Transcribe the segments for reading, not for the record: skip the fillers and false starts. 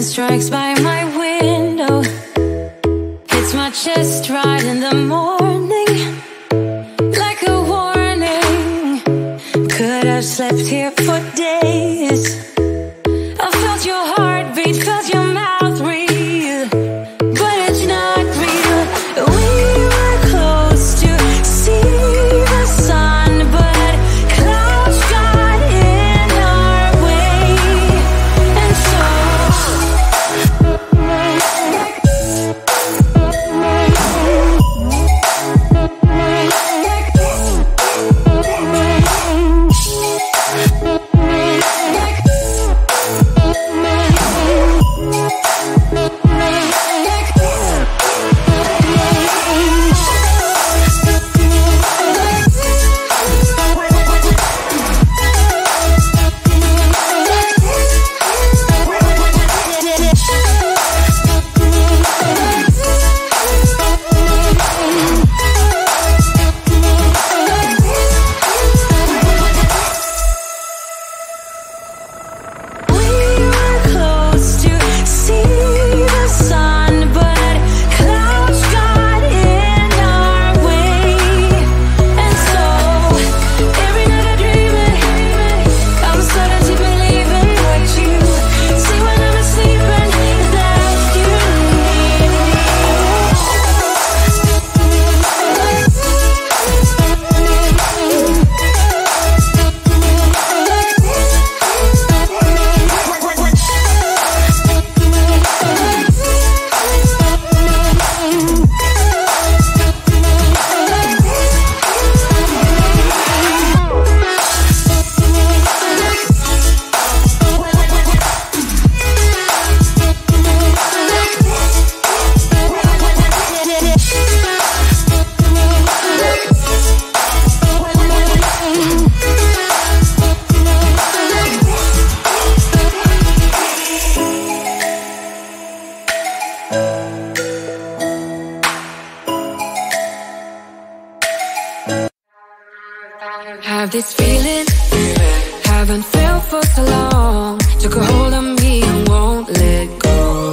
strikes by my window, hits my chest right in the morning, like a warning. Could have slept here for days. I felt your heartbeat, felt your mouth breathe, but it's not real. We were close to see the sun, but clouds got in our way, and so have this feeling, haven't felt for so long. Took a hold of me and won't let go.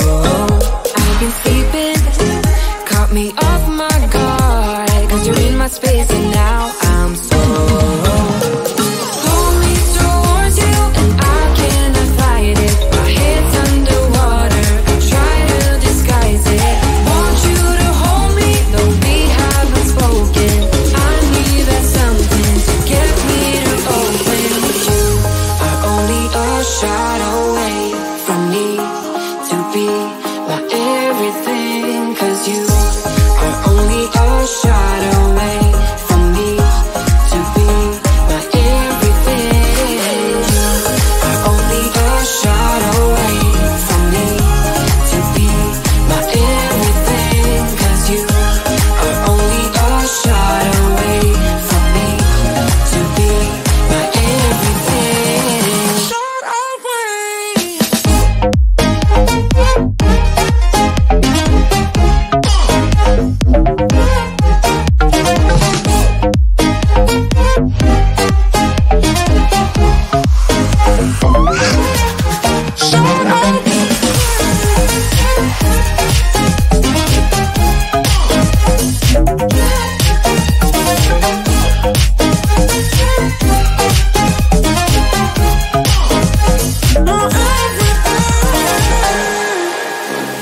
I've been sleeping, caught me off my guard, 'cause you're in my space and now I'm so hold me towards you and I cannot fight it. My head's underwater, I try to disguise it. Want you to hold me, though we haven't spoken. I need that something to get me to open. You are only a shot away from me to be my everything, 'cause you are only a shot away from me to be my everything. You are only a shot away from me to be my everything, 'cause you are only a shot away from me to be my everything. Shot away.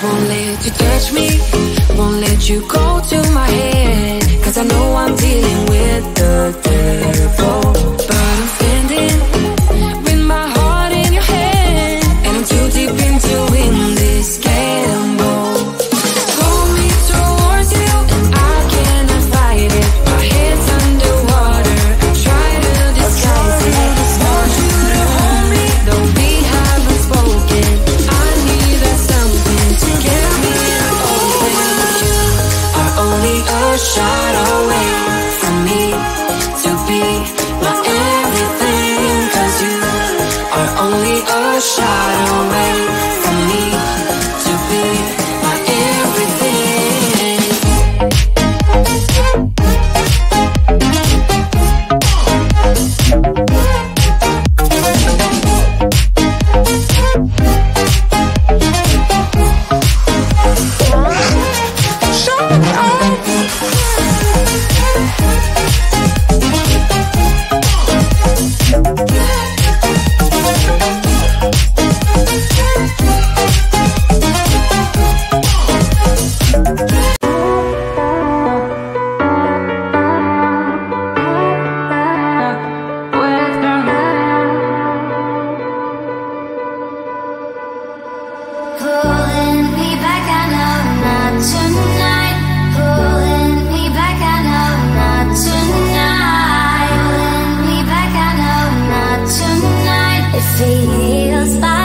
Won't let you touch me, won't let you go to my head, 'cause I know I'm dealing with the devil. But I'm standing with my heart in your hand, and I'm too deep into in this gamble. Pull me towards you and I cannot fight it. My head's underwater, I try to disguise it. Want you to hold me, though we haven't spoken. I need that something to get me open. You are only a shot away from me to be my everything, 'cause you are only a shot away from me to be my everything. feels fine.